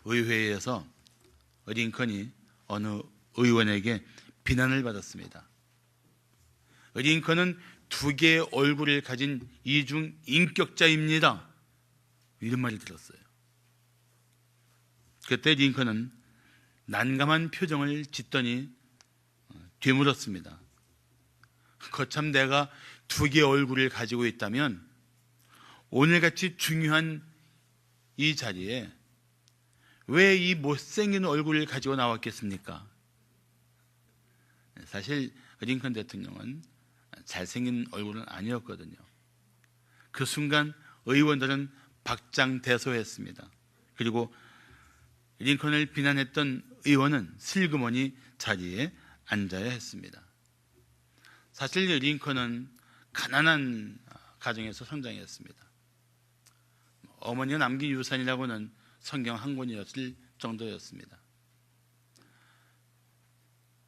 의회에서 링컨이 어느 의원에게 비난을 받았습니다. 링컨은 두 개의 얼굴을 가진 이중 인격자입니다. 이런 말을 들었어요. 그때 링컨은 난감한 표정을 짓더니 되물었습니다. 거참 내가 두 개의 얼굴을 가지고 있다면 오늘같이 중요한 이 자리에 왜 이 못생긴 얼굴을 가지고 나왔겠습니까? 사실 링컨 대통령은 잘생긴 얼굴은 아니었거든요. 그 순간 의원들은 박장대소했습니다. 그리고 링컨을 비난했던 의원은 슬그머니 자리에 앉아야 했습니다. 사실 링컨은 가난한 가정에서 성장했습니다. 어머니가 남긴 유산이라고는 성경 한 권이었을 정도였습니다.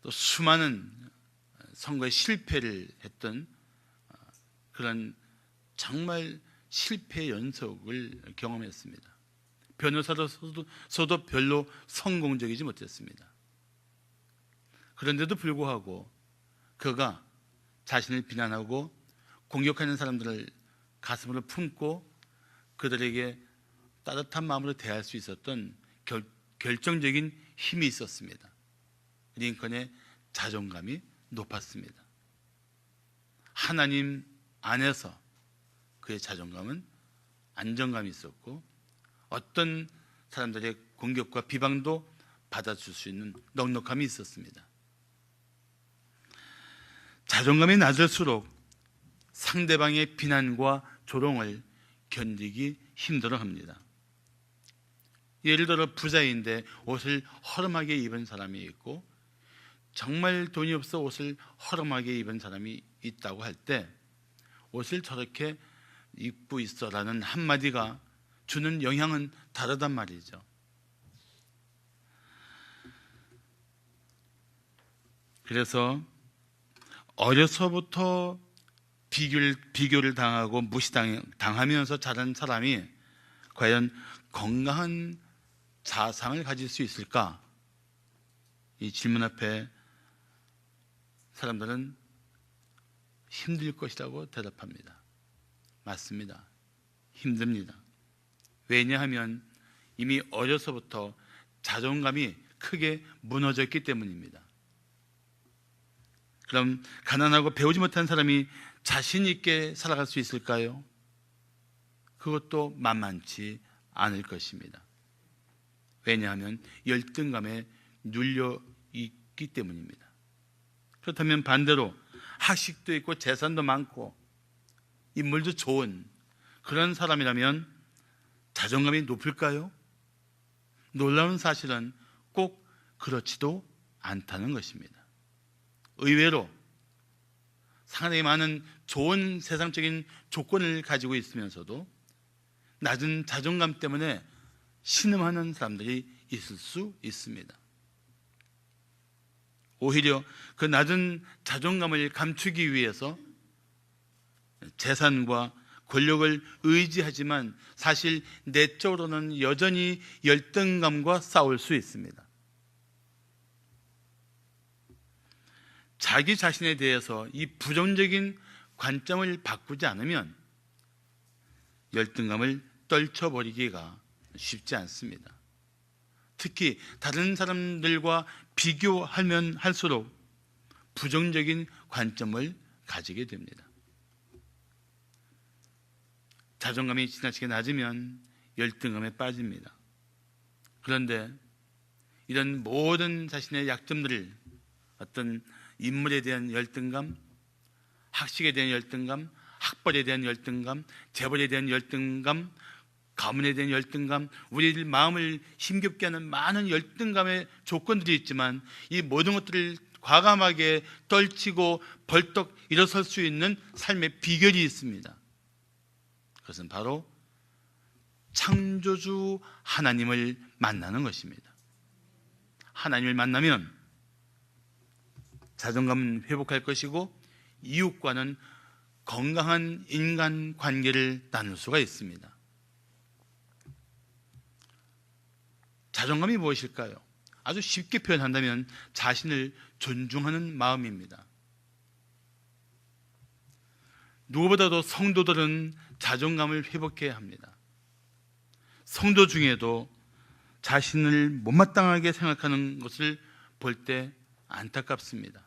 또 수많은 선거에 실패를 했던 그런 정말 실패 연속을 경험했습니다. 변호사로서도 별로 성공적이지 못했습니다. 그런데도 불구하고 그가 자신을 비난하고 공격하는 사람들을 가슴으로 품고 그들에게 따뜻한 마음으로 대할 수 있었던 결정적인 힘이 있었습니다. 링컨의 자존감이 높았습니다. 하나님 안에서 그의 자존감은 안정감이 있었고 어떤 사람들의 공격과 비방도 받아줄 수 있는 넉넉함이 있었습니다. 자존감이 낮을수록 상대방의 비난과 조롱을 견디기 힘들어합니다. 예를 들어 부자인데 옷을 허름하게 입은 사람이 있고 정말 돈이 없어 옷을 허름하게 입은 사람이 있다고 할 때 옷을 저렇게 입고 있어라는 한마디가 주는 영향은 다르단 말이죠. 그래서 어려서부터 비교를 당하고 무시당하면서 자란 사람이 과연 건강한 자상을 가질 수 있을까? 이 질문 앞에 사람들은 힘들 것이라고 대답합니다. 맞습니다. 힘듭니다. 왜냐하면 이미 어려서부터 자존감이 크게 무너졌기 때문입니다. 그럼 가난하고 배우지 못한 사람이 자신 있게 살아갈 수 있을까요? 그것도 만만치 않을 것입니다. 왜냐하면 열등감에 눌려 있기 때문입니다. 그렇다면 반대로 학식도 있고 재산도 많고 인물도 좋은 그런 사람이라면 자존감이 높을까요? 놀라운 사실은 꼭 그렇지도 않다는 것입니다. 의외로 상당히 많은 좋은 세상적인 조건을 가지고 있으면서도 낮은 자존감 때문에 신음하는 사람들이 있을 수 있습니다. 오히려 그 낮은 자존감을 감추기 위해서 재산과 권력을 의지하지만 사실 내적으로는 여전히 열등감과 싸울 수 있습니다. 자기 자신에 대해서 이 부정적인 관점을 바꾸지 않으면 열등감을 떨쳐버리기가 쉽지 않습니다. 특히 다른 사람들과 비교하면 할수록 부정적인 관점을 가지게 됩니다. 자존감이 지나치게 낮으면 열등감에 빠집니다. 그런데 이런 모든 자신의 약점들을 어떤 인물에 대한 열등감, 학식에 대한 열등감, 학벌에 대한 열등감, 재벌에 대한 열등감, 가문에 대한 열등감, 우리들 마음을 힘겹게 하는 많은 열등감의 조건들이 있지만 이 모든 것들을 과감하게 떨치고 벌떡 일어설 수 있는 삶의 비결이 있습니다. 그것은 바로 창조주 하나님을 만나는 것입니다. 하나님을 만나면 자존감은 회복할 것이고 이웃과는 건강한 인간관계를 나눌 수가 있습니다. 자존감이 무엇일까요? 아주 쉽게 표현한다면 자신을 존중하는 마음입니다. 누구보다도 성도들은 자존감을 회복해야 합니다. 성도 중에도 자신을 못마땅하게 생각하는 것을 볼 때 안타깝습니다.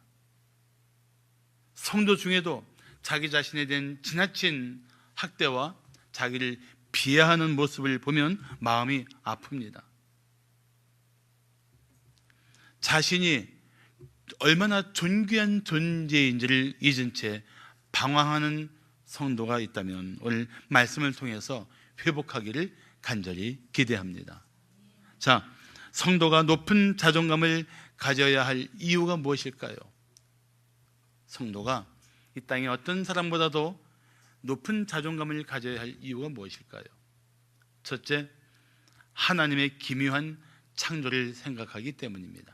성도 중에도 자기 자신에 대한 지나친 학대와 자기를 비하하는 모습을 보면 마음이 아픕니다. 자신이 얼마나 존귀한 존재인지를 잊은 채 방황하는 성도가 있다면 오늘 말씀을 통해서 회복하기를 간절히 기대합니다. 자, 성도가 높은 자존감을 가져야 할 이유가 무엇일까요? 성도가 이 땅의 어떤 사람보다도 높은 자존감을 가져야 할 이유가 무엇일까요? 첫째, 하나님의 기묘한 창조를 생각하기 때문입니다.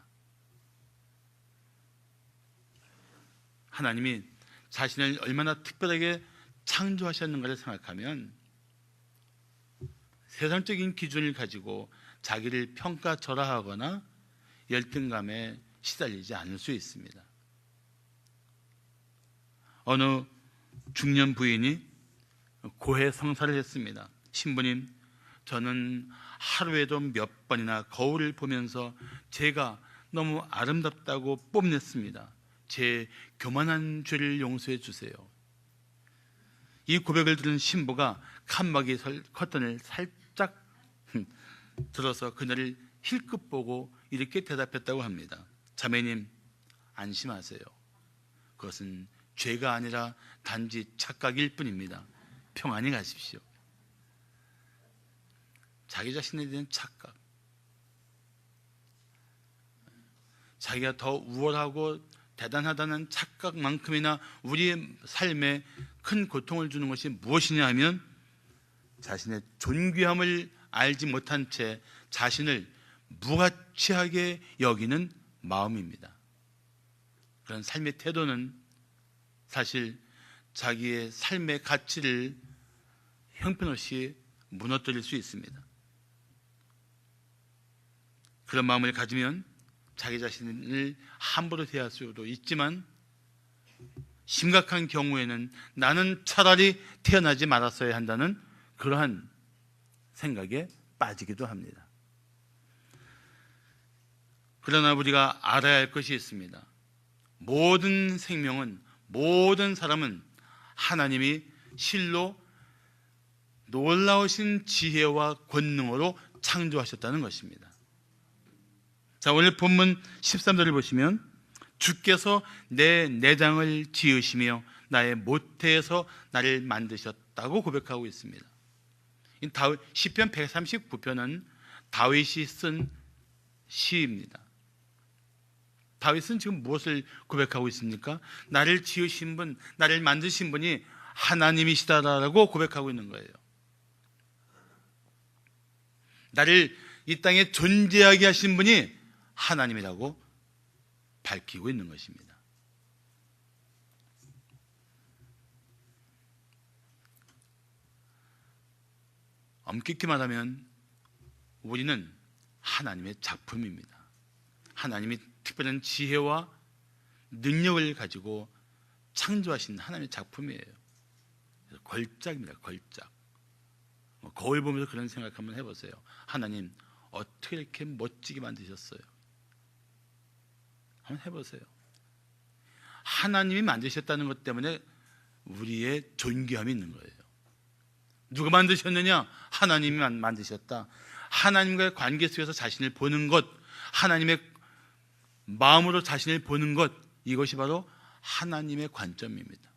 하나님이 자신을 얼마나 특별하게 창조하셨는가를 생각하면 세상적인 기준을 가지고 자기를 평가절하하거나 열등감에 시달리지 않을 수 있습니다. 어느 중년 부인이 고해 성사를 했습니다. 신부님, 저는 하루에도 몇 번이나 거울을 보면서 제가 너무 아름답다고 뽐냈습니다. 제 교만한 죄를 용서해 주세요. 이 고백을 들은 신부가 칸막이 커튼을 살짝 들어서 그녀를 힐끗 보고 이렇게 대답했다고 합니다. 자매님, 안심하세요. 그것은 죄가 아니라 단지 착각일 뿐입니다. 평안히 가십시오. 자기 자신에 대한 착각, 자기가 더 우월하고 대단하다는 착각만큼이나 우리의 삶에 큰 고통을 주는 것이 무엇이냐 하면 자신의 존귀함을 알지 못한 채 자신을 무가치하게 여기는 마음입니다. 그런 삶의 태도는 사실 자기의 삶의 가치를 형편없이 무너뜨릴 수 있습니다. 그런 마음을 가지면 자기 자신을 함부로 대할 수도 있지만 심각한 경우에는 나는 차라리 태어나지 말았어야 한다는 그러한 생각에 빠지기도 합니다. 그러나 우리가 알아야 할 것이 있습니다. 모든 생명은, 모든 사람은 하나님이 실로 놀라우신 지혜와 권능으로 창조하셨다는 것입니다. 자, 오늘 본문 13절을 보시면 주께서 내 내장을 지으시며 나의 모태에서 나를 만드셨다고 고백하고 있습니다. 시편 139편은 다윗이 쓴 시입니다. 다윗은 지금 무엇을 고백하고 있습니까? 나를 지으신 분, 나를 만드신 분이 하나님이시다라고 고백하고 있는 거예요. 나를 이 땅에 존재하게 하신 분이 하나님이라고 밝히고 있는 것입니다. 엄격히 말하면 우리는 하나님의 작품입니다. 하나님이 특별한 지혜와 능력을 가지고 창조하신 하나님의 작품이에요. 걸작입니다. 걸작. 거울 보면서 그런 생각 한번 해보세요. 하나님 어떻게 이렇게 멋지게 만드셨어요? 한번 해보세요. 하나님이 만드셨다는 것 때문에 우리의 존귀함이 있는 거예요. 누가 만드셨느냐? 하나님이 만드셨다. 하나님과의 관계 속에서 자신을 보는 것, 하나님의 마음으로 자신을 보는 것, 이것이 바로 하나님의 관점입니다.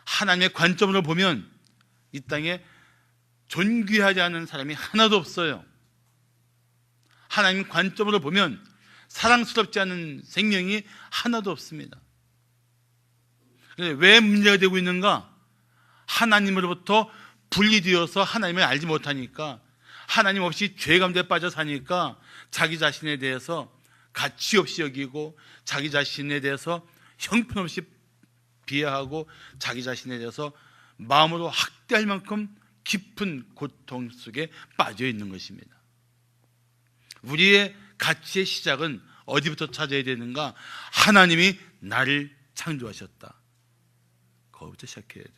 하나님의 관점으로 보면 이 땅에 존귀하지 않은 사람이 하나도 없어요. 하나님 관점으로 보면 사랑스럽지 않은 생명이 하나도 없습니다. 왜 문제가 되고 있는가? 하나님으로부터 분리되어서 하나님을 알지 못하니까, 하나님 없이 죄 가운데 빠져 사니까 자기 자신에 대해서 가치 없이 여기고 자기 자신에 대해서 형편없이 비하하고 자기 자신에 대해서 마음으로 학대할 만큼 깊은 고통 속에 빠져 있는 것입니다. 우리의 가치의 시작은 어디부터 찾아야 되는가? 하나님이 나를 창조하셨다. 거기부터 시작해야 돼요.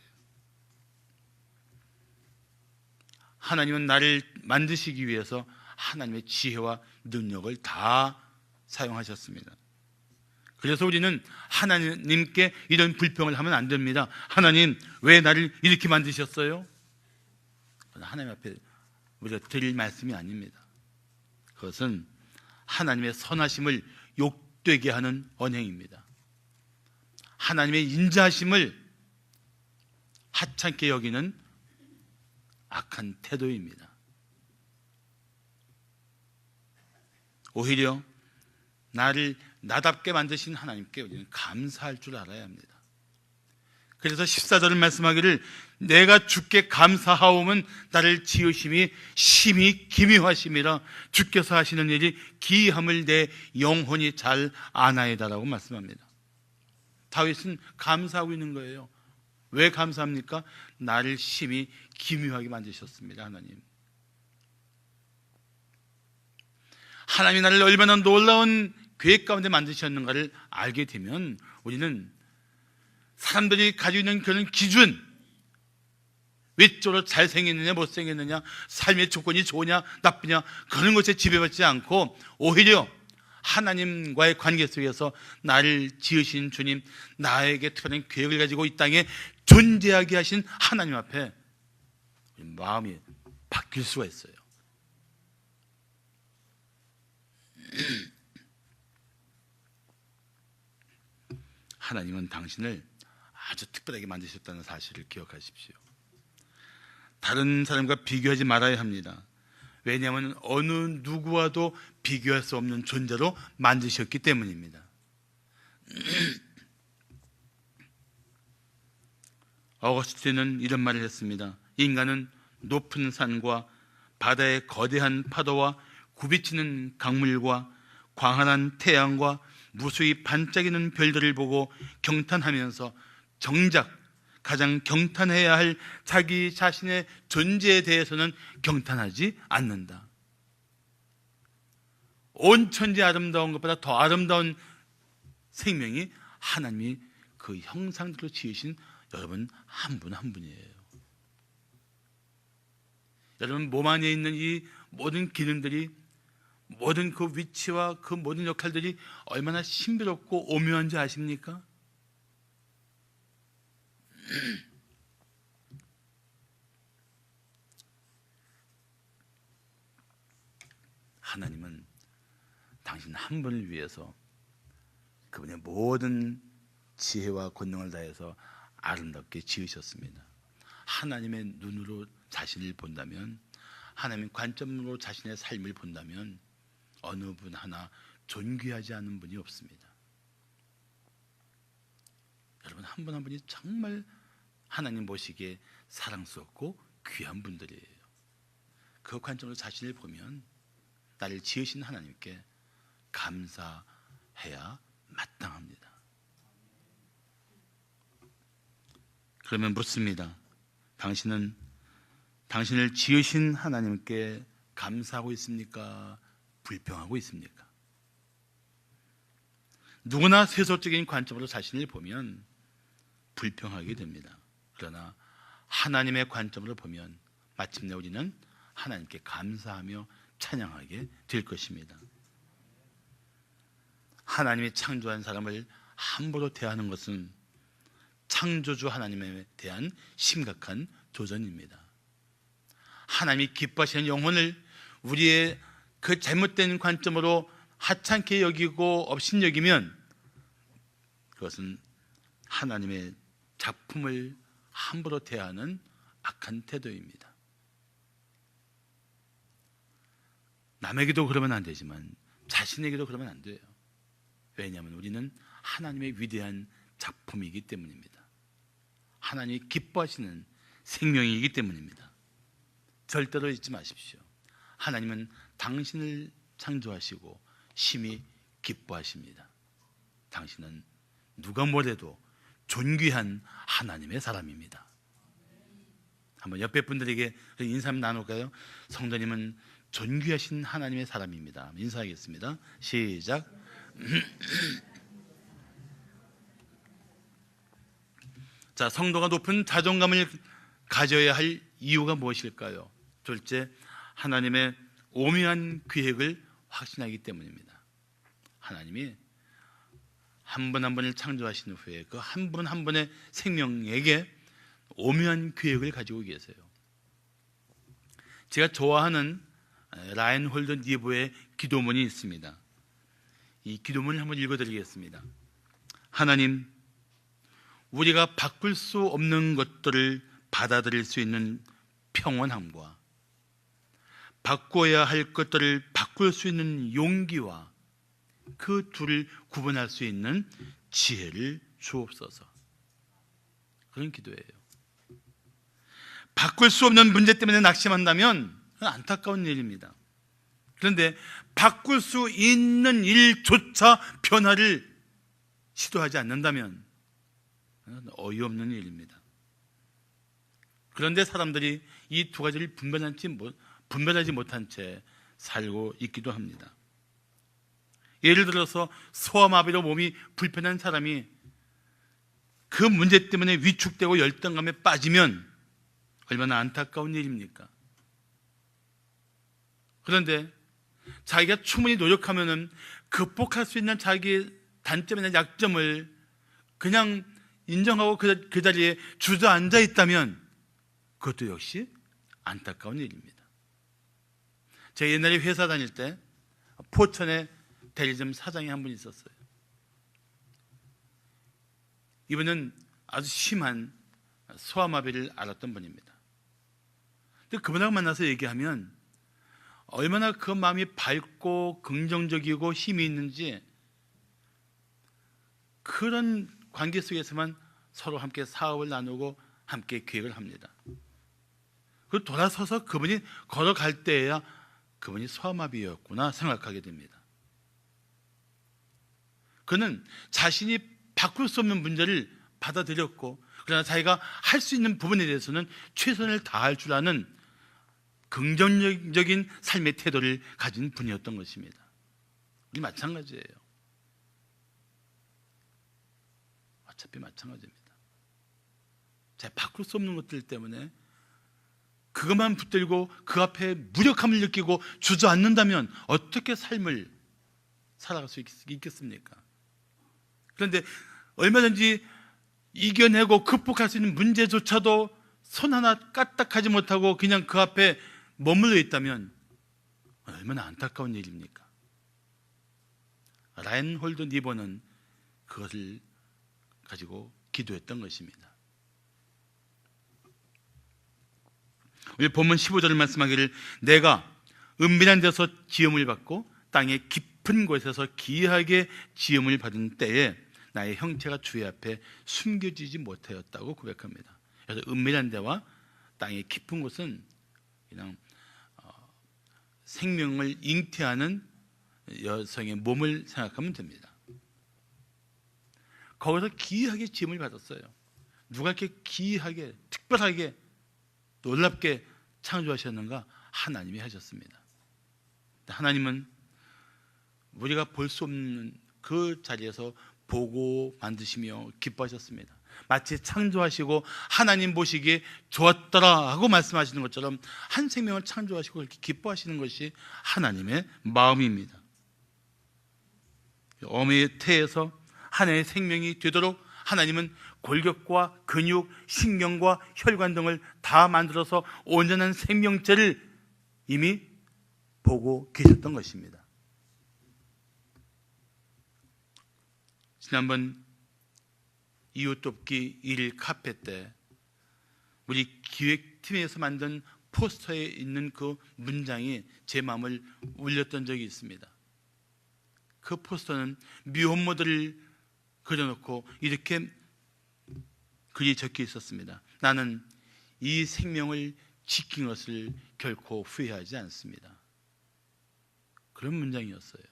하나님은 나를 만드시기 위해서 하나님의 지혜와 능력을 다 사용하셨습니다. 그래서 우리는 하나님께 이런 불평을 하면 안 됩니다. 하나님, 왜 나를 이렇게 만드셨어요? 하나님 앞에 우리가 드릴 말씀이 아닙니다. 그것은 하나님의 선하심을 욕되게 하는 언행입니다. 하나님의 인자하심을 하찮게 여기는 악한 태도입니다. 오히려 나를 나답게 만드신 하나님께 우리는 감사할 줄 알아야 합니다. 그래서 14절은 말씀하기를 내가 주께 감사하오면 나를 지으심이 심히 기묘하심이라 주께서 하시는 일이 기이함을 내 영혼이 잘 아나이다라고 말씀합니다. 다윗은 감사하고 있는 거예요. 왜 감사합니까? 나를 심히 기묘하게 만드셨습니다. 하나님이 나를 얼마나 놀라운 계획 가운데 만드셨는가를 알게 되면 우리는 사람들이 가지고 있는 그런 기준, 외적으로 잘생겼느냐 못생겼느냐, 삶의 조건이 좋으냐 나쁘냐, 그런 것에 지배받지 않고 오히려 하나님과의 관계 속에서 나를 지으신 주님, 나에게 특별한 계획을 가지고 이 땅에 존재하게 하신 하나님 앞에 마음이 바뀔 수가 있어요. 하나님은 당신을 아주 특별하게 만드셨다는 사실을 기억하십시오. 다른 사람과 비교하지 말아야 합니다. 왜냐하면 어느 누구와도 비교할 수 없는 존재로 만드셨기 때문입니다. 어거스틴은 이런 말을 했습니다. 인간은 높은 산과 바다의 거대한 파도와 굽이치는 강물과 광활한 태양과 무수히 반짝이는 별들을 보고 경탄하면서 정작 가장 경탄해야 할 자기 자신의 존재에 대해서는 경탄하지 않는다. 온 천지 아름다운 것보다 더 아름다운 생명이 하나님이 그 형상대로 지으신 여러분 한 분 한 분이에요. 여러분 몸 안에 있는 이 모든 기능들이, 모든 그 위치와 그 모든 역할들이 얼마나 신비롭고 오묘한지 아십니까? 하나님은 당신 한 분을 위해서 그분의 모든 지혜와 권능을 다해서 아름답게 지으셨습니다. 하나님의 눈으로 자신을 본다면, 하나님의 관점으로 자신의 삶을 본다면 어느 분 하나 존귀하지 않은 분이 없습니다. 여러분 한 분 한 분이 정말 하나님 보시기에 사랑스럽고 귀한 분들이에요. 그 관점으로 자신을 보면 나를 지으신 하나님께 감사해야 마땅합니다. 그러면 묻습니다. 당신은 당신을 지으신 하나님께 감사하고 있습니까? 불평하고 있습니까? 누구나 세속적인 관점으로 자신을 보면 불평하게 됩니다. 그러나 하나님의 관점으로 보면 마침내 우리는 하나님께 감사하며 찬양하게 될 것입니다. 하나님이 창조한 사람을 함부로 대하는 것은 창조주 하나님에 대한 심각한 도전입니다. 하나님이 기뻐하시는 영혼을 우리의 그 잘못된 관점으로 하찮게 여기고 업신여기면 그것은 하나님의 작품을 함부로 대하는 악한 태도입니다. 남에게도 그러면 안 되지만 자신에게도 그러면 안 돼요. 왜냐하면 우리는 하나님의 위대한 작품이기 때문입니다. 하나님이 기뻐하시는 생명이기 때문입니다. 절대로 잊지 마십시오. 하나님은 당신을 창조하시고 심히 기뻐하십니다. 당신은 누가 뭐래도 존귀한 하나님의 사람입니다. 한번 옆에 분들에게 인사 나눌까요? 성도님은 존귀하신 하나님의 사람입니다. 인사하겠습니다. 시작. 자, 성도가 높은 자존감을 가져야 할 이유가 무엇일까요? 둘째, 하나님의 오묘한 계획을 확신하기 때문입니다. 하나님이 한 분 한 분을 창조하신 후에 그 한 분 한 분의 생명에게 오묘한 계획을 가지고 계세요. 제가 좋아하는 라인홀드 니보의 기도문이 있습니다. 이 기도문을 한번 읽어드리겠습니다. 하나님, 우리가 바꿀 수 없는 것들을 받아들일 수 있는 평온함과 바꿔야 할 것들을 바꿀 수 있는 용기와 그 둘을 구분할 수 있는 지혜를 주옵소서. 그런 기도예요. 바꿀 수 없는 문제 때문에 낙심한다면 안타까운 일입니다. 그런데 바꿀 수 있는 일조차 변화를 시도하지 않는다면 어이없는 일입니다. 그런데 사람들이 이 두 가지를 분별하지 못한 채 살고 있기도 합니다. 예를 들어서 소아마비로 몸이 불편한 사람이 그 문제 때문에 위축되고 열등감에 빠지면 얼마나 안타까운 일입니까? 그런데 자기가 충분히 노력하면 극복할 수 있는 자기의 단점이나 약점을 그냥 인정하고 그 자리에 주저앉아 있다면 그것도 역시 안타까운 일입니다. 제가 옛날에 회사 다닐 때 포천에 대리점 사장이 한 분 있었어요. 이분은 아주 심한 소아마비를 앓았던 분입니다. 근데 그분하고 만나서 얘기하면 얼마나 그 마음이 밝고 긍정적이고 힘이 있는지, 그런 관계 속에서만 서로 함께 사업을 나누고 함께 계획을 합니다. 그리고 돌아서서 그분이 걸어갈 때에야 그분이 소아마비였구나 생각하게 됩니다. 그는 자신이 바꿀 수 없는 문제를 받아들였고, 그러나 자기가 할 수 있는 부분에 대해서는 최선을 다할 줄 아는 긍정적인 삶의 태도를 가진 분이었던 것입니다. 이 마찬가지예요. 어차피 마찬가지입니다. 제가 바꿀 수 없는 것들 때문에 그것만 붙들고 그 앞에 무력함을 느끼고 주저앉는다면 어떻게 삶을 살아갈 수 있겠습니까? 그런데 얼마든지 이겨내고 극복할 수 있는 문제조차도 손 하나 까딱하지 못하고 그냥 그 앞에 머물러 있다면 얼마나 안타까운 일입니까? 라인홀드 니버는 그것을 가지고 기도했던 것입니다. 우리 본문 15절을 말씀하기를, 내가 은밀한 데서 지음을 받고 땅의 깊은 곳에서 기이하게 지음을 받은 때에 나의 형체가 주의 앞에 숨겨지지 못하였다고 고백합니다. 그래서 은밀한 데와 땅의 깊은 곳은 그냥 생명을 잉태하는 여성의 몸을 생각하면 됩니다. 거기서 기이하게 지음을 받았어요. 누가 이렇게 기이하게, 특별하게, 놀랍게 창조하셨는가? 하나님이 하셨습니다. 하나님은 우리가 볼 수 없는 그 자리에서 보고 만드시며 기뻐하셨습니다. 마치 창조하시고 하나님 보시기에 좋았더라 하고 말씀하시는 것처럼 한 생명을 창조하시고 이렇게 기뻐하시는 것이 하나님의 마음입니다. 어머니의 태에서 하나의 생명이 되도록 하나님은 골격과 근육, 신경과 혈관 등을 다 만들어서 온전한 생명체를 이미 보고 계셨던 것입니다. 지난번 이웃돕기 1일 카페 때 우리 기획팀에서 만든 포스터에 있는 그 문장이 제 마음을 울렸던 적이 있습니다. 그 포스터는 미혼모들을 그려놓고 이렇게 글이 적혀 있었습니다. 나는 이 생명을 지킨 것을 결코 후회하지 않습니다. 그런 문장이었어요.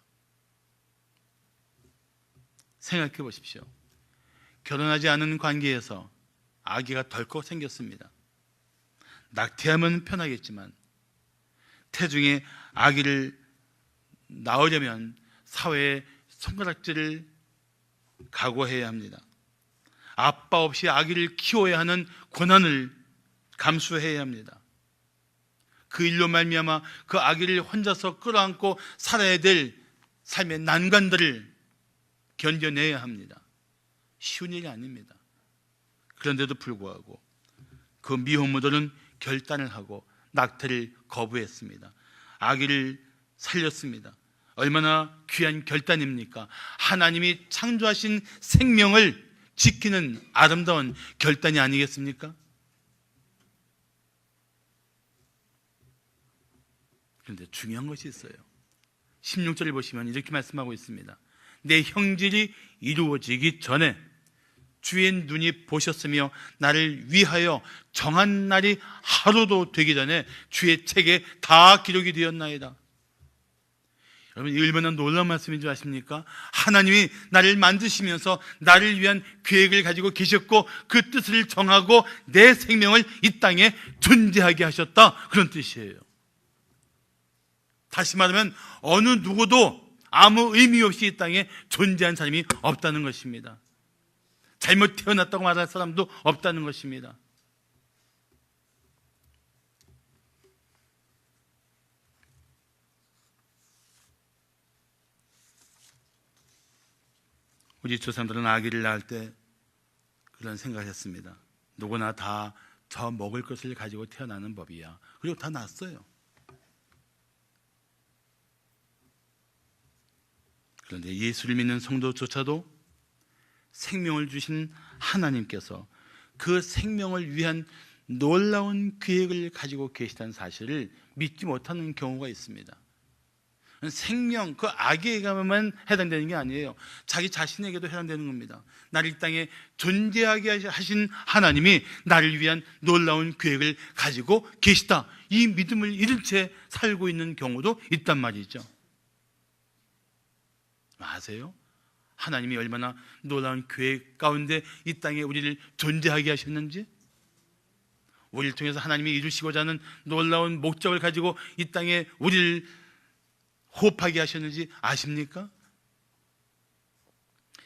생각해 보십시오. 결혼하지 않은 관계에서 아기가 덜컥 생겼습니다. 낙태하면 편하겠지만 태중에 아기를 낳으려면 사회의 손가락질을 각오해야 합니다. 아빠 없이 아기를 키워야 하는 고난을 감수해야 합니다. 그 일로 말미암아 그 아기를 혼자서 끌어안고 살아야 될 삶의 난관들을 견뎌내야 합니다. 쉬운 일이 아닙니다. 그런데도 불구하고 그 미혼모들은 결단을 하고 낙태를 거부했습니다. 아기를 살렸습니다. 얼마나 귀한 결단입니까? 하나님이 창조하신 생명을 지키는 아름다운 결단이 아니겠습니까? 그런데 중요한 것이 있어요. 16절을 보시면 이렇게 말씀하고 있습니다. 내 형질이 이루어지기 전에 주의 눈이 보셨으며 나를 위하여 정한 날이 하루도 되기 전에 주의 책에 다 기록이 되었나이다. 여러분, 이 얼마나 놀라운 말씀인 줄 아십니까? 하나님이 나를 만드시면서 나를 위한 계획을 가지고 계셨고 그 뜻을 정하고 내 생명을 이 땅에 존재하게 하셨다, 그런 뜻이에요. 다시 말하면 어느 누구도 아무 의미 없이 이 땅에 존재한 사람이 없다는 것입니다. 잘못 태어났다고 말할 사람도 없다는 것입니다. 우리 조상들은 아기를 낳을 때 그런 생각을 했습니다. 누구나 다 저 먹을 것을 가지고 태어나는 법이야. 그리고 다 낳았어요. 그런데 예수를 믿는 성도조차도 생명을 주신 하나님께서 그 생명을 위한 놀라운 계획을 가지고 계시다는 사실을 믿지 못하는 경우가 있습니다. 생명, 그 아기에게만 해당되는 게 아니에요. 자기 자신에게도 해당되는 겁니다. 나를 이 땅에 존재하게 하신 하나님이 나를 위한 놀라운 계획을 가지고 계시다, 이 믿음을 잃은 채 살고 있는 경우도 있단 말이죠. 아세요? 하나님이 얼마나 놀라운 계획 가운데 이 땅에 우리를 존재하게 하셨는지, 우리를 통해서 하나님이 이루시고자 하는 놀라운 목적을 가지고 이 땅에 우리를 호흡하게 하셨는지 아십니까?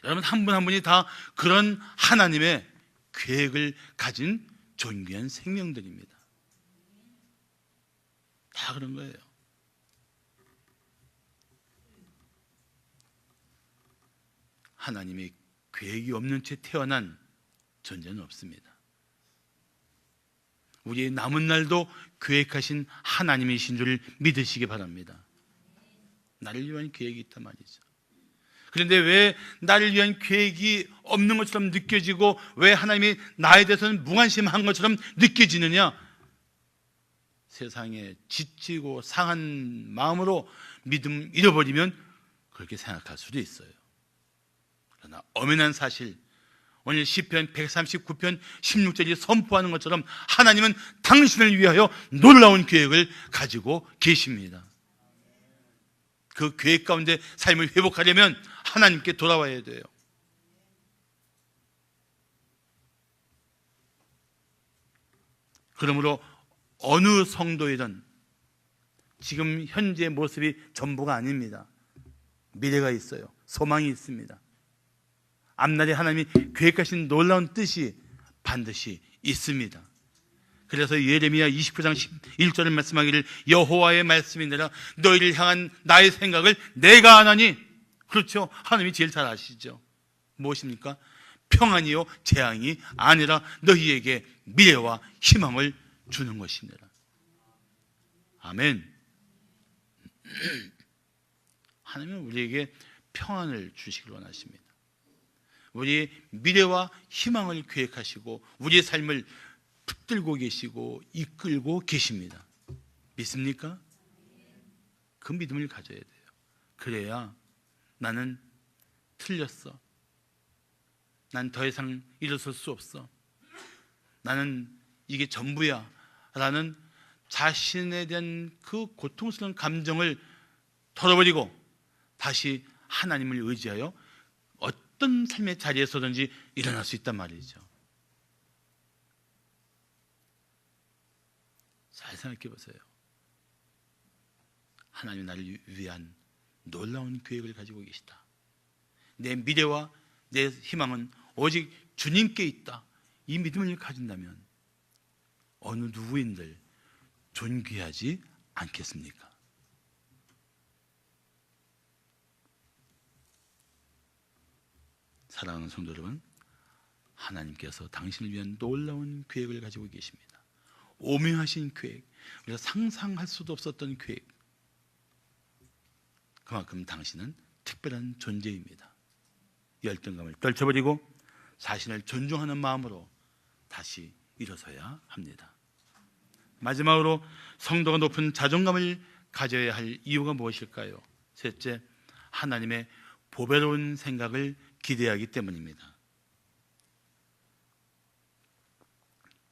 여러분, 한 분 한 분이 다 그런 하나님의 계획을 가진 존귀한 생명들입니다. 다 그런 거예요. 하나님의 계획이 없는 채 태어난 존재는 없습니다. 우리의 남은 날도 계획하신 하나님이신 줄 믿으시기 바랍니다. 나를 위한 계획이 있단 말이죠. 그런데 왜 나를 위한 계획이 없는 것처럼 느껴지고 왜 하나님이 나에 대해서는 무관심한 것처럼 느껴지느냐? 세상에 지치고 상한 마음으로 믿음 잃어버리면 그렇게 생각할 수도 있어요. 그러나 엄연한 사실, 오늘 시편 139편 16절이 선포하는 것처럼 하나님은 당신을 위하여 놀라운 계획을 가지고 계십니다. 그 계획 가운데 삶을 회복하려면 하나님께 돌아와야 돼요. 그러므로 어느 성도이든 지금 현재의 모습이 전부가 아닙니다. 미래가 있어요. 소망이 있습니다. 앞날에 하나님이 계획하신 놀라운 뜻이 반드시 있습니다. 그래서 예레미야 29장 1절을 말씀하기를 여호와의 말씀이니라 너희를 향한 나의 생각을 내가 아나니. 그렇죠. 하나님이 제일 잘 아시죠. 무엇입니까? 평안이요 재앙이 아니라 너희에게 미래와 희망을 주는 것이니라. 아멘. 하나님은 우리에게 평안을 주시길 원하십니다. 우리의 미래와 희망을 계획하시고 우리의 삶을 붙들고 계시고 이끌고 계십니다. 믿습니까? 그 믿음을 가져야 돼요. 그래야 나는 틀렸어, 난 더 이상 일어설 수 없어, 나는 이게 전부야 라는 자신에 대한 그 고통스러운 감정을 털어버리고 다시 하나님을 의지하여 어떤 삶의 자리에서든지 일어날 수 있단 말이죠. 잘 생각해 보세요. 하나님이 나를 위한 놀라운 계획을 가지고 계시다. 내 미래와 내 희망은 오직 주님께 있다. 이 믿음을 가진다면 어느 누구인들 존귀하지 않겠습니까? 사랑하는 성도 여러분, 하나님께서 당신을 위한 놀라운 계획을 가지고 계십니다. 오묘하신 계획, 우리가 상상할 수도 없었던 계획. 그만큼 당신은 특별한 존재입니다. 열등감을 떨쳐버리고 자신을 존중하는 마음으로 다시 일어서야 합니다. 마지막으로 성도가 높은 자존감을 가져야 할 이유가 무엇일까요? 셋째, 하나님의 보배로운 생각을 기대하기 때문입니다.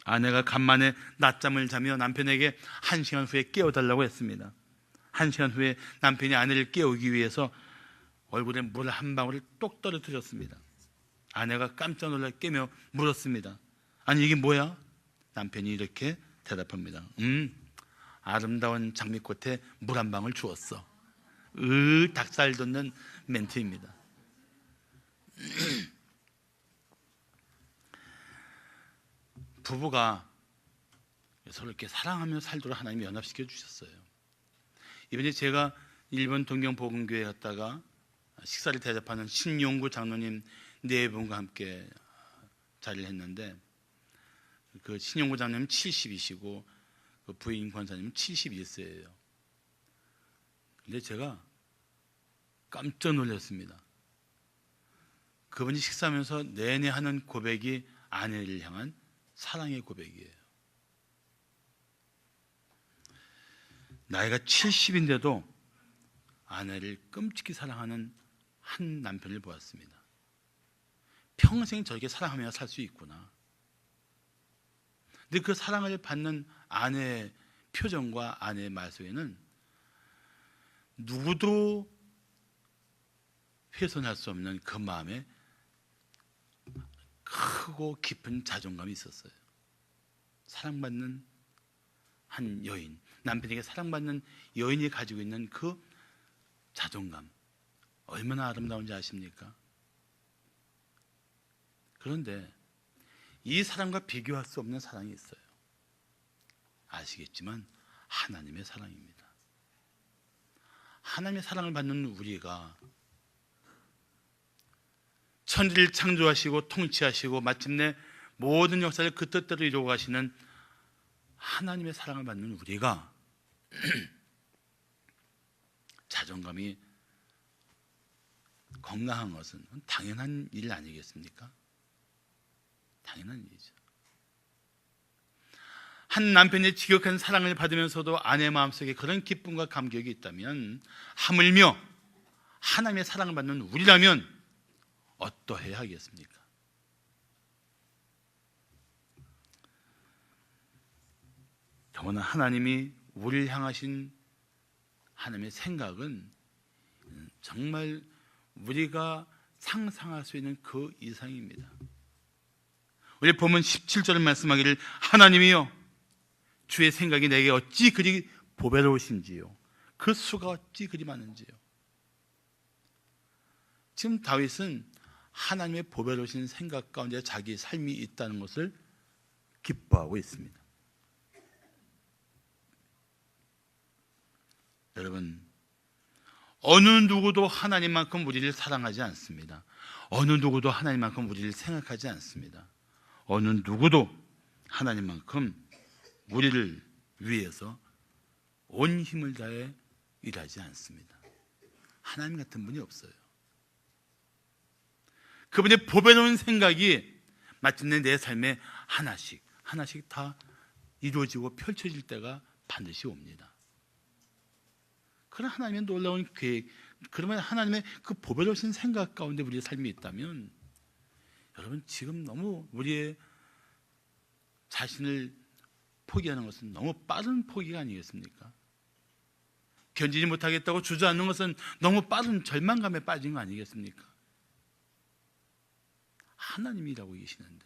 아내가 간만에 낮잠을 자며 남편에게 1시간 후에 깨워달라고 했습니다. 1시간 후에 남편이 아내를 깨우기 위해서 얼굴에 물 한 방울을 똑 떨어뜨렸습니다. 아내가 깜짝 놀라 깨며 물었습니다. 아니 이게 뭐야? 남편이 이렇게 대답합니다. 아름다운 장미꽃에 물 한 방울 주었어. 닭살 돋는 멘트입니다. 부부가 서로 이렇게 사랑하며 살도록 하나님이 연합시켜 주셨어요. 이번에 제가 일본 동경복음교회 갔다가 식사를 대접하는 신용구 장로님 네 분과 함께 자리를 했는데, 그 신용구 장로님 70이시고 그 부인 권사님은 71세예요. 근데 제가 깜짝 놀랐습니다. 그분이 식사하면서 내내 하는 고백이 아내를 향한 사랑의 고백이에요. 나이가 70인데도 아내를 끔찍히 사랑하는 한 남편을 보았습니다. 평생 저렇게 사랑하며 살 수 있구나. 근데 그 사랑을 받는 아내의 표정과 아내의 말 속에는 누구도 훼손할 수 없는 그 마음에 크고 깊은 자존감이 있었어요. 사랑받는 한 여인, 남편에게 사랑받는 여인이 가지고 있는 그 자존감, 얼마나 아름다운지 아십니까? 그런데 이 사랑과 비교할 수 없는 사랑이 있어요. 아시겠지만 하나님의 사랑입니다. 하나님의 사랑을 받는 우리가 천지를 창조하시고 통치하시고 마침내 모든 역사를 그 뜻대로 이루어 가시는 하나님의 사랑을 받는 우리가 자존감이 건강한 것은 당연한 일 아니겠습니까? 당연한 일이죠. 한 남편의 지극한 사랑을 받으면서도 아내 마음속에 그런 기쁨과 감격이 있다면 하물며 하나님의 사랑을 받는 우리라면 어떠해야 하겠습니까? 더구나 하나님이 우리를 향하신 하나님의 생각은 정말 우리가 상상할 수 있는 그 이상입니다. 우리 보면 17절을 말씀하기를 하나님이여 주의 생각이 내게 어찌 그리 보배로우신지요 그 수가 어찌 그리 많은지요. 지금 다윗은 하나님의 보배로우신 생각 가운데 자기 삶이 있다는 것을 기뻐하고 있습니다. 여러분, 어느 누구도 하나님만큼 우리를 사랑하지 않습니다. 어느 누구도 하나님만큼 우리를 생각하지 않습니다. 어느 누구도 하나님만큼 우리를 위해서 온 힘을 다해 일하지 않습니다. 하나님 같은 분이 없어요. 그분의 보배로운 생각이 마침내 내 삶에 하나씩 다 이루어지고 펼쳐질 때가 반드시 옵니다. 그런 하나님의 놀라운 계획, 그러면 하나님의 그 보배로우신 생각 가운데 우리의 삶이 있다면 여러분 지금 너무 우리의 자신을 포기하는 것은 너무 빠른 포기가 아니겠습니까? 견디지 못하겠다고 주저앉는 것은 너무 빠른 절망감에 빠진 거 아니겠습니까? 하나님이라고 계시는데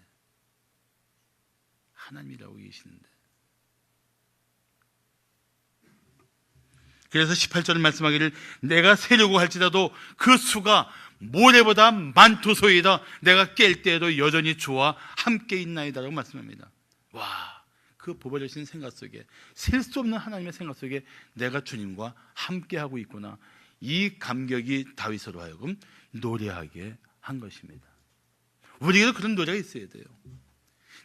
그래서 18절 말씀하기를 내가 세려고 할지라도 그 수가 모래보다 많도소이다. 내가 깰 때에도 여전히 주와 함께 있나이다라고 말씀합니다. 와, 그 보배로우신 생각 속에, 셀 수 없는 하나님의 생각 속에 내가 주님과 함께하고 있구나. 이 감격이 다윗으로 하여금 노래하게 한 것입니다. 우리에게도 그런 노래가 있어야 돼요.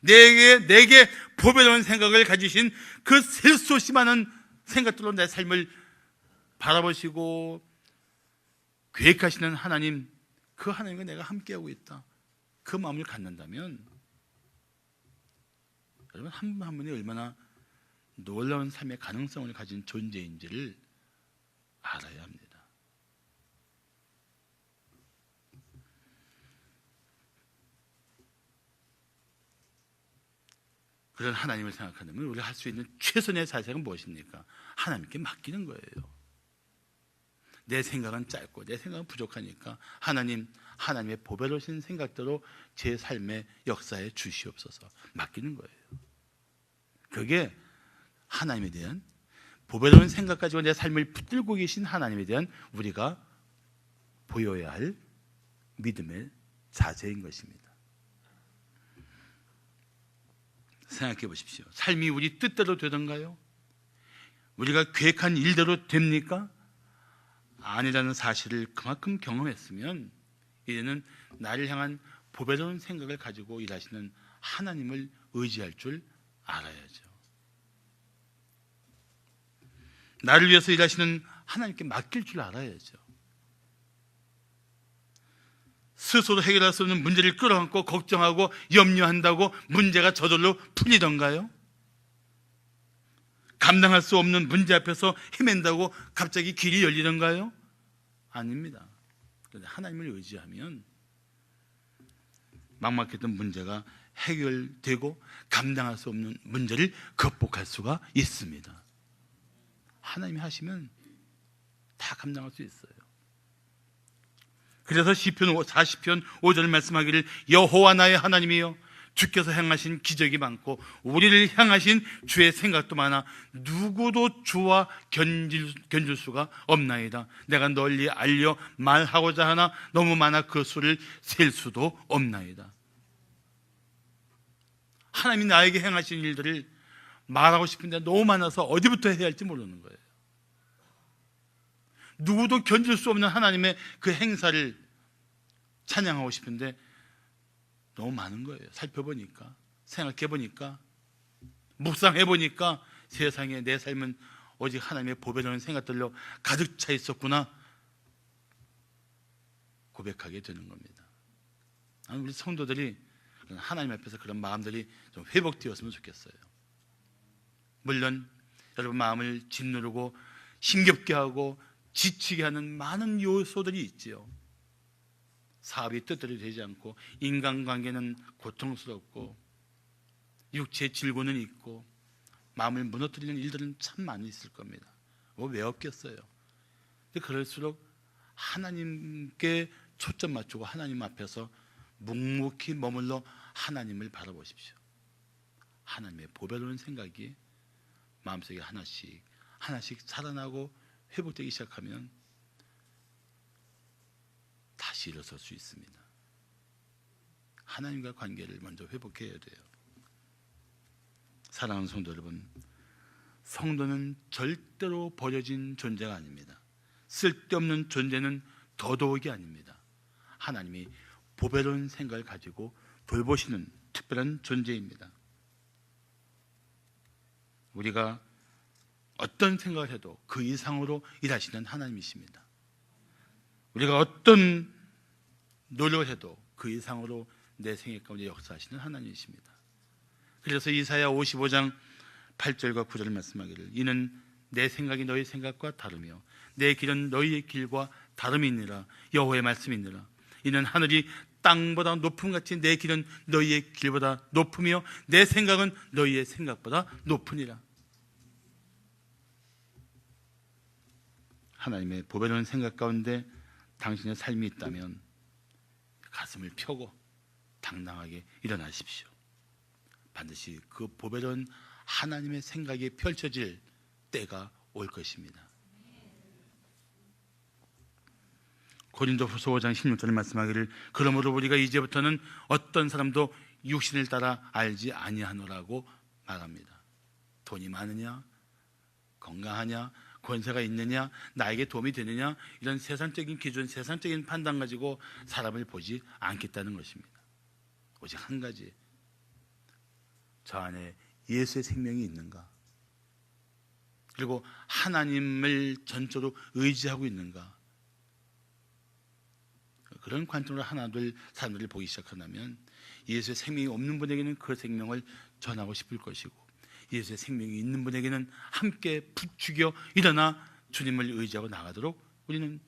내게 보배로운 생각을 가지신 그 셀 수 없이 많은 생각들로 내 삶을 바라보시고 계획하시는 하나님, 그 하나님과 내가 함께하고 있다. 그 마음을 갖는다면 여러분, 한 분 한 분이 얼마나 놀라운 삶의 가능성을 가진 존재인지를 알아야 합니다. 그런 하나님을 생각한다면 우리가 할 수 있는 최선의 자세는 무엇입니까? 하나님께 맡기는 거예요. 내 생각은 짧고 내 생각은 부족하니까 하나님의 보배로우신 생각대로 제 삶의 역사에 주시옵소서 맡기는 거예요. 그게 하나님에 대한 보배로운 생각 가지고 내 삶을 붙들고 계신 하나님에 대한 우리가 보여야 할 믿음의 자세인 것입니다. 생각해 보십시오. 삶이 우리 뜻대로 되던가요? 우리가 계획한 일대로 됩니까? 아니라는 사실을 그만큼 경험했으면 이제는 나를 향한 보배로운 생각을 가지고 일하시는 하나님을 의지할 줄 알아야죠. 나를 위해서 일하시는 하나님께 맡길 줄 알아야죠. 스스로 해결할 수 없는 문제를 끌어안고 걱정하고 염려한다고 문제가 저절로 풀리던가요? 감당할 수 없는 문제 앞에서 헤맨다고 갑자기 길이 열리던가요? 아닙니다. 그런데 하나님을 의지하면 막막했던 문제가 해결되고 감당할 수 없는 문제를 극복할 수가 있습니다. 하나님이 하시면 다 감당할 수 있어요. 그래서 시편 40편 5절 말씀하기를 여호와 나의 하나님이여 주께서 행하신 기적이 많고 우리를 향하신 주의 생각도 많아 누구도 주와 견줄 수가 없나이다. 내가 널리 알려 말하고자 하나 너무 많아 그 수를 셀 수도 없나이다. 하나님이 나에게 행하신 일들을 말하고 싶은데 너무 많아서 어디부터 해야 할지 모르는 거예요. 누구도 견딜 수 없는 하나님의 그 행사를 찬양하고 싶은데 너무 많은 거예요. 살펴보니까, 생각해보니까, 묵상해보니까 세상에 내 삶은 오직 하나님의 보배로운 생각들로 가득 차 있었구나 고백하게 되는 겁니다. 우리 성도들이 하나님 앞에서 그런 마음들이 좀 회복되었으면 좋겠어요. 물론 여러분 마음을 짓누르고 힘겹게 하고 지치게 하는 많은 요소들이 있지요. 사업이 뜻대로 되지 않고 인간관계는 고통스럽고 육체의 질고는 있고 마음을 무너뜨리는 일들은 참 많이 있을 겁니다. 왜 없겠어요? 근데 그럴수록 하나님께 초점 맞추고 하나님 앞에서 묵묵히 머물러 하나님을 바라보십시오. 하나님의 보배로운 생각이 마음속에 하나씩 살아나고 회복되기 시작하면 다시 일어설 수 있습니다. 하나님과 관계를 먼저 회복해야 돼요. 사랑하는 성도 여러분, 성도는 절대로 버려진 존재가 아닙니다. 쓸데없는 존재는 더더욱이 아닙니다. 하나님이 보배로운 생각을 가지고 돌보시는 특별한 존재입니다. 우리가 어떤 생각을 해도 그 이상으로 일하시는 하나님이십니다. 우리가 어떤 노력을 해도 그 이상으로 내 생애 가운데 역사하시는 하나님이십니다. 그래서 이사야 55장 8절과 9절을 말씀하기를 이는 내 생각이 너희 생각과 다르며 내 길은 너희의 길과 다름이니라. 여호와의 말씀이니라. 이는 하늘이 땅보다 높음같이 내 길은 너희의 길보다 높으며 내 생각은 너희의 생각보다 높으니라. 하나님의 보배로운 생각 가운데 당신의 삶이 있다면 가슴을 펴고 당당하게 일어나십시오. 반드시 그 보배로운 하나님의 생각이 펼쳐질 때가 올 것입니다. 고린도후서 5장 16절에 말씀하기를 그러므로 우리가 이제부터는 어떤 사람도 육신을 따라 알지 아니하노라고 말합니다. 돈이 많으냐, 건강하냐, 권세가 있느냐, 나에게 도움이 되느냐, 이런 세상적인 기준, 세상적인 판단 가지고 사람을 보지 않겠다는 것입니다. 오직 한 가지, 저 안에 예수의 생명이 있는가, 그리고 하나님을 전적으로 의지하고 있는가, 그런 관점으로 하나둘 사람들을 보기 시작한다면 예수의 생명이 없는 분에게는 그 생명을 전하고 싶을 것이고, 예수의 생명이 있는 분에게는 함께 부추겨 일어나 주님을 의지하고 나가도록 우리는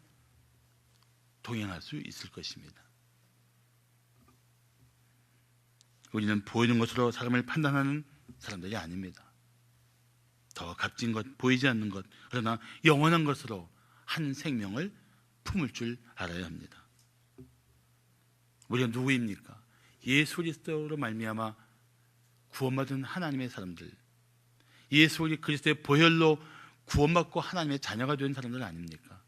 동행할 수 있을 것입니다. 우리는 보이는 것으로 사람을 판단하는 사람들이 아닙니다. 더 값진 것, 보이지 않는 것, 그러나 영원한 것으로 한 생명을 품을 줄 알아야 합니다. 우리가 누구입니까? 예수 그리스도로 말미암아 구원받은 하나님의 사람들, 예수 그리스도의 보혈로 구원받고 하나님의 자녀가 된 사람들 아닙니까?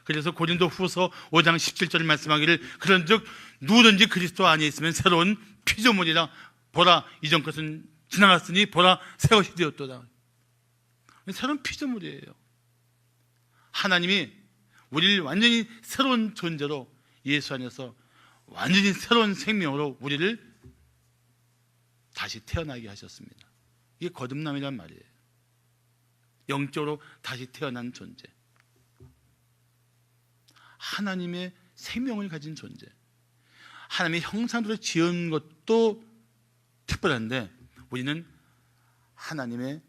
그래서 고린도후서 5장 17절 말씀하기를 그런즉 누구든지 그리스도 안에 있으면 새로운 피조물이라, 보라 이전 것은 지나갔으니 보라 새 것이 되었도다. 새로운 피조물이에요. 하나님이 우리를 완전히 새로운 존재로 예수 안에서 완전히 새로운 생명으로 우리를 다시 태어나게 하셨습니다. 이게 거듭남이란 말이에요. 영적으로 다시 태어난 존재, 하나님의 생명을 가진 존재, 하나님의 형상으로 지은 것도 특별한데 우리는 하나님의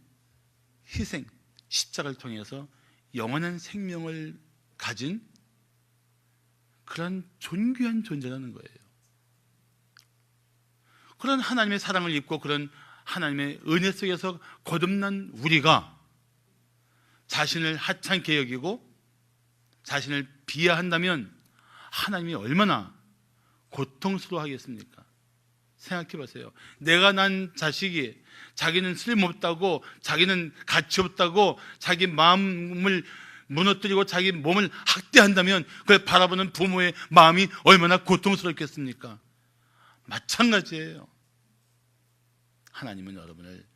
희생, 십자가를 통해서 영원한 생명을 가진 그런 존귀한 존재라는 거예요. 그런 하나님의 사랑을 입고 그런 하나님의 은혜 속에서 거듭난 우리가 자신을 하찮게 여기고 자신을 비하한다면 하나님이 얼마나 고통스러워하겠습니까? 생각해 보세요. 내가 난 자식이 자기는 쓸모없다고, 자기는 가치 없다고, 자기 마음을 무너뜨리고 자기 몸을 학대한다면 그걸 바라보는 부모의 마음이 얼마나 고통스럽겠습니까? 마찬가지예요. 하나님은 여러분을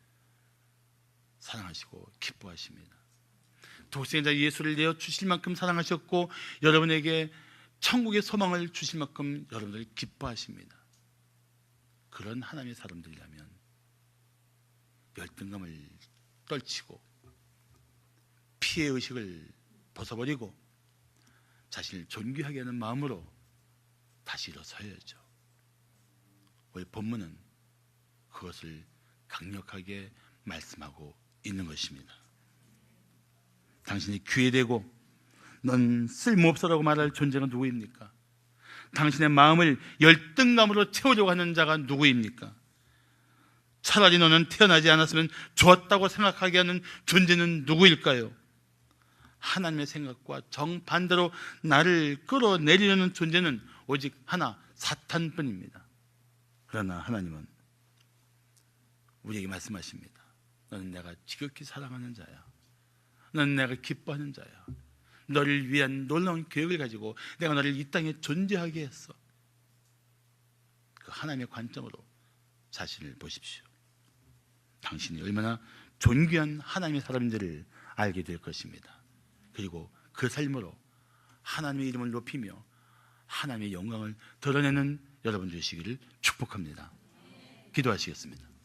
사랑하시고 기뻐하십니다. 독생자 예수를 내어 주실 만큼 사랑하셨고 여러분에게 천국의 소망을 주실 만큼 여러분을 기뻐하십니다. 그런 하나님의 사람들이라면 열등감을 떨치고 피해의식을 벗어버리고 자신을 존귀하게 하는 마음으로 다시 일어서야죠. 오늘 본문은 그것을 강력하게 말씀하고 있는 것입니다. 당신이 귀에대고 넌 쓸모없어라고 말할 존재가 누구입니까? 당신의 마음을 열등감으로 채우려고 하는 자가 누구입니까? 차라리 너는 태어나지 않았으면 좋았다고 생각하게 하는 존재는 누구일까요? 하나님의 생각과 정반대로 나를 끌어내리려는 존재는 오직 하나, 사탄뿐입니다. 그러나 하나님은 우리에게 말씀하십니다. 너는 내가 지극히 사랑하는 자야. 너는 내가 기뻐하는 자야. 너를 위한 놀라운 계획을 가지고 내가 너를 이 땅에 존재하게 했어. 그 하나님의 관점으로 자신을 보십시오. 당신이 얼마나 존귀한 하나님의 사람인지를 알게 될 것입니다. 그리고 그 삶으로 하나님의 이름을 높이며 하나님의 영광을 드러내는 여러분 되시기를 축복합니다. 기도하시겠습니다.